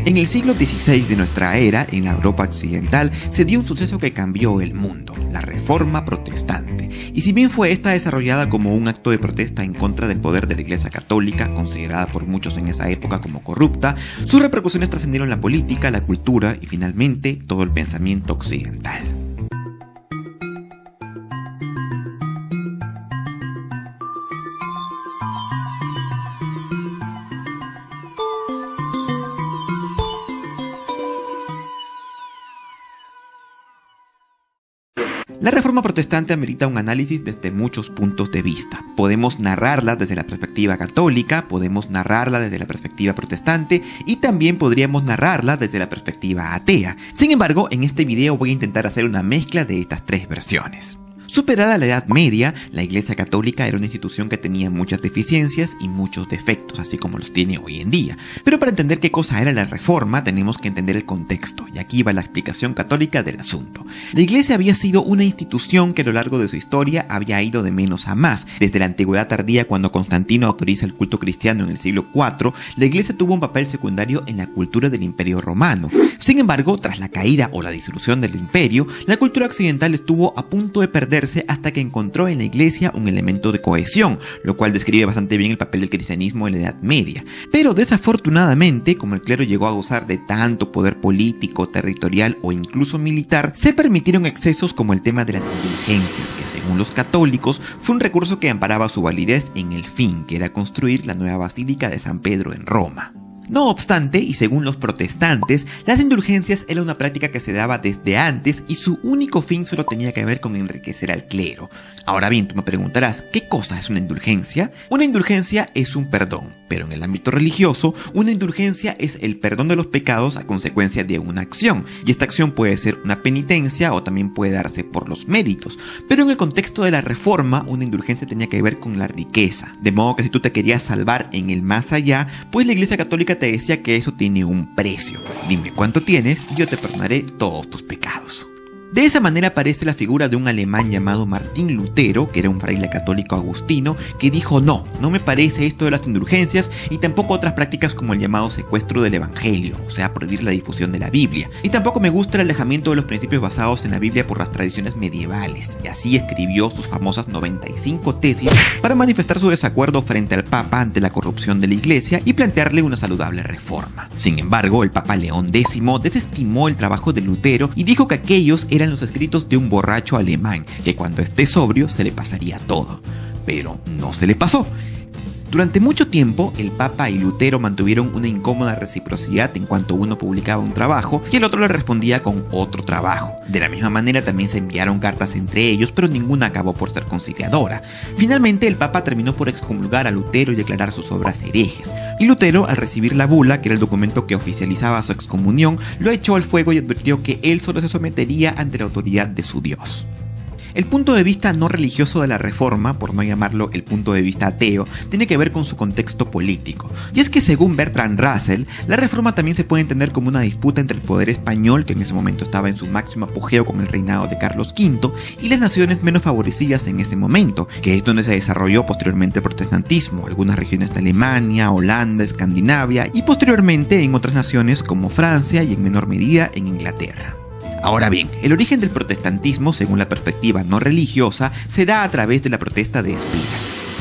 En el siglo XVI de nuestra era, en la Europa occidental, se dio un suceso que cambió el mundo, la Reforma Protestante. Y si bien fue esta desarrollada como un acto de protesta en contra del poder de la Iglesia Católica, considerada por muchos en esa época como corrupta, sus repercusiones trascendieron la política, la cultura y finalmente todo el pensamiento occidental. La Reforma Protestante amerita un análisis desde muchos puntos de vista. Podemos narrarla desde la perspectiva católica, podemos narrarla desde la perspectiva protestante y también podríamos narrarla desde la perspectiva atea. Sin embargo, en este video voy a intentar hacer una mezcla de estas tres versiones. Superada la Edad Media, la Iglesia Católica era una institución que tenía muchas deficiencias y muchos defectos, así como los tiene hoy en día. Pero para entender qué cosa era la Reforma, tenemos que entender el contexto, y aquí va la explicación católica del asunto. La Iglesia había sido una institución que a lo largo de su historia había ido de menos a más. Desde la antigüedad tardía, cuando Constantino autoriza el culto cristiano en el siglo IV, la Iglesia tuvo un papel secundario en la cultura del Imperio Romano. Sin embargo, tras la caída o la disolución del imperio, la cultura occidental estuvo a punto de perderse hasta que encontró en la Iglesia un elemento de cohesión, lo cual describe bastante bien el papel del cristianismo en la Edad Media. Pero desafortunadamente, como el clero llegó a gozar de tanto poder político, territorial o incluso militar, se permitieron excesos como el tema de las indulgencias, que según los católicos fue un recurso que amparaba su validez en el fin, que era construir la nueva Basílica de San Pedro en Roma. No obstante, y según los protestantes, las indulgencias era una práctica que se daba desde antes y su único fin solo tenía que ver con enriquecer al clero. Ahora bien, tú me preguntarás, ¿qué cosa es una indulgencia? Una indulgencia es un perdón, pero en el ámbito religioso, una indulgencia es el perdón de los pecados a consecuencia de una acción, y esta acción puede ser una penitencia o también puede darse por los méritos. Pero en el contexto de la Reforma, una indulgencia tenía que ver con la riqueza, de modo que si tú te querías salvar en el más allá, pues la Iglesia Católica te decía que eso tiene un precio. Dime cuánto tienes y yo te perdonaré todos tus pecados. De esa manera aparece la figura de un alemán llamado Martín Lutero, que era un fraile católico agustino, que dijo no me parece esto de las indulgencias y tampoco otras prácticas como el llamado secuestro del evangelio, o sea, prohibir la difusión de la Biblia. Y tampoco me gusta el alejamiento de los principios basados en la Biblia por las tradiciones medievales, y así escribió sus famosas 95 tesis para manifestar su desacuerdo frente al Papa ante la corrupción de la Iglesia y plantearle una saludable reforma. Sin embargo, el Papa León X desestimó el trabajo de Lutero y dijo que aquellos eran los escritos de un borracho alemán, que cuando esté sobrio se le pasaría todo. Pero no se le pasó. Durante mucho tiempo, el Papa y Lutero mantuvieron una incómoda reciprocidad en cuanto uno publicaba un trabajo y el otro le respondía con otro trabajo. De la misma manera también se enviaron cartas entre ellos, pero ninguna acabó por ser conciliadora. Finalmente, el Papa terminó por excomulgar a Lutero y declarar sus obras herejes. Y Lutero, al recibir la bula, que era el documento que oficializaba su excomunión, lo echó al fuego y advirtió que él solo se sometería ante la autoridad de su Dios. El punto de vista no religioso de la Reforma, por no llamarlo el punto de vista ateo, tiene que ver con su contexto político. Y es que según Bertrand Russell, la Reforma también se puede entender como una disputa entre el poder español, que en ese momento estaba en su máximo apogeo con el reinado de Carlos V, y las naciones menos favorecidas en ese momento, que es donde se desarrolló posteriormente el protestantismo, algunas regiones de Alemania, Holanda, Escandinavia, y posteriormente en otras naciones como Francia y en menor medida en Inglaterra. Ahora bien, el origen del protestantismo, según la perspectiva no religiosa, se da a través de la protesta de Spira.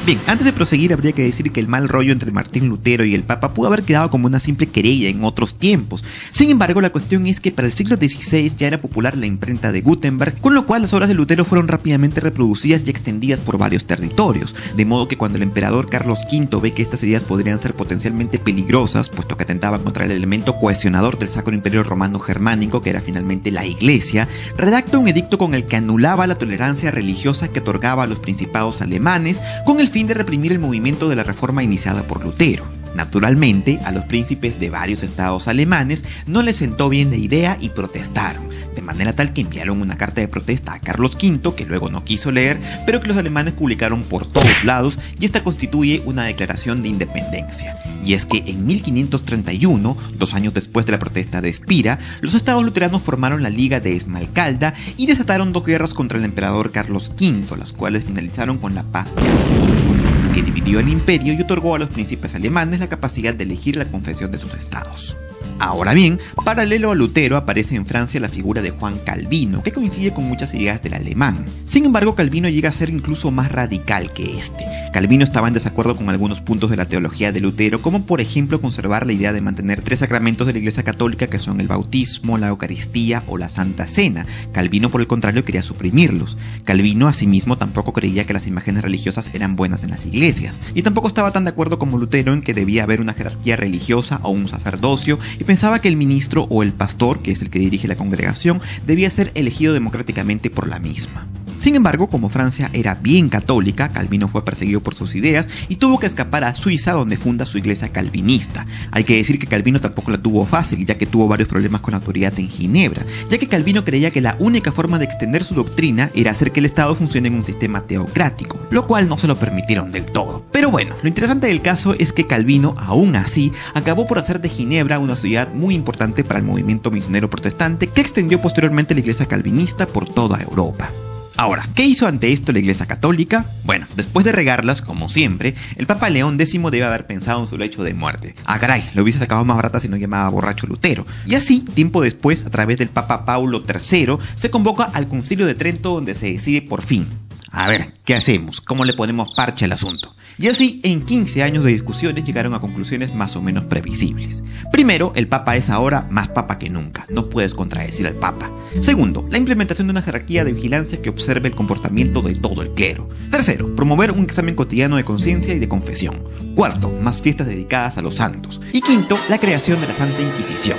Bien, antes de proseguir habría que decir que el mal rollo entre Martín Lutero y el Papa pudo haber quedado como una simple querella en otros tiempos. Sin embargo, la cuestión es que para el siglo XVI ya era popular la imprenta de Gutenberg, con lo cual las obras de Lutero fueron rápidamente reproducidas y extendidas por varios territorios, de modo que cuando el emperador Carlos V ve que estas ideas podrían ser potencialmente peligrosas, puesto que atentaban contra el elemento cohesionador del Sacro Imperio Romano Germánico, que era finalmente la Iglesia, redacta un edicto con el que anulaba la tolerancia religiosa que otorgaba a los principados alemanes, con el fin de reprimir el movimiento de la reforma iniciada por Lutero. Naturalmente, a los príncipes de varios estados alemanes no les sentó bien la idea y protestaron, de manera tal que enviaron una carta de protesta a Carlos V, que luego no quiso leer, pero que los alemanes publicaron por todos lados, y esta constituye una declaración de independencia. Y es que en 1531, 2 años después de la protesta de Spira, los estados luteranos formaron la Liga de Esmalcalda y desataron 2 guerras contra el emperador Carlos V, las cuales finalizaron con la paz de Augsburgo, que dividió el imperio y otorgó a los príncipes alemanes la capacidad de elegir la confesión de sus estados. Ahora bien, paralelo a Lutero aparece en Francia la figura de Juan Calvino, que coincide con muchas ideas del alemán. Sin embargo, Calvino llega a ser incluso más radical que este. Calvino estaba en desacuerdo con algunos puntos de la teología de Lutero, como por ejemplo conservar la idea de mantener 3 sacramentos de la Iglesia Católica, que son el bautismo, la Eucaristía o la Santa Cena. Calvino, por el contrario, quería suprimirlos. Calvino, asimismo, tampoco creía que las imágenes religiosas eran buenas en las iglesias, y tampoco estaba tan de acuerdo como Lutero en que debía haber una jerarquía religiosa o un sacerdocio, y pensaba que el ministro o el pastor, que es el que dirige la congregación, debía ser elegido democráticamente por la misma. Sin embargo, como Francia era bien católica, Calvino fue perseguido por sus ideas y tuvo que escapar a Suiza, donde funda su iglesia calvinista. Hay que decir que Calvino tampoco la tuvo fácil, ya que tuvo varios problemas con la autoridad en Ginebra, ya que Calvino creía que la única forma de extender su doctrina era hacer que el Estado funcione en un sistema teocrático, lo cual no se lo permitieron del todo. Pero bueno, lo interesante del caso es que Calvino, aún así, acabó por hacer de Ginebra una ciudad muy importante para el movimiento misionero protestante, que extendió posteriormente la iglesia calvinista por toda Europa. Ahora, ¿qué hizo ante esto la Iglesia Católica? Bueno, después de regarlas, como siempre, el Papa León X debe haber pensado en su lecho de muerte. Ah, caray, lo hubiese sacado más barata si no llamaba borracho Lutero. Y así, tiempo después, a través del Papa Paulo III, se convoca al Concilio de Trento, donde se decide por fin: a ver, ¿qué hacemos? ¿Cómo le ponemos parche al asunto? Y así, en 15 años de discusiones llegaron a conclusiones más o menos previsibles. Primero, el Papa es ahora más Papa que nunca, no puedes contradecir al Papa. Segundo, la implementación de una jerarquía de vigilancia que observe el comportamiento de todo el clero. Tercero, promover un examen cotidiano de conciencia y de confesión. Cuarto, más fiestas dedicadas a los santos. Y quinto, la creación de la Santa Inquisición.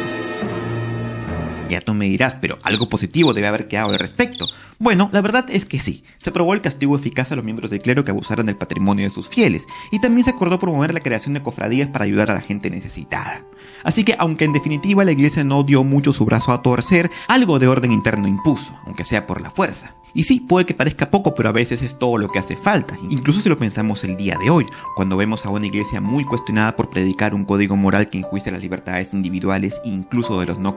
Ya tú me dirás, pero algo positivo debe haber quedado al respecto. Bueno, la verdad es que sí, se aprobó el castigo eficaz a los miembros del clero que abusaran del patrimonio de sus fieles, y también se acordó promover la creación de cofradías para ayudar a la gente necesitada. Así que, aunque en definitiva la iglesia no dio mucho su brazo a torcer, algo de orden interno impuso, aunque sea por la fuerza. Y sí, puede que parezca poco, pero a veces es todo lo que hace falta, incluso si lo pensamos el día de hoy, cuando vemos a una iglesia muy cuestionada por predicar un código moral que enjuicia las libertades individuales, incluso de los no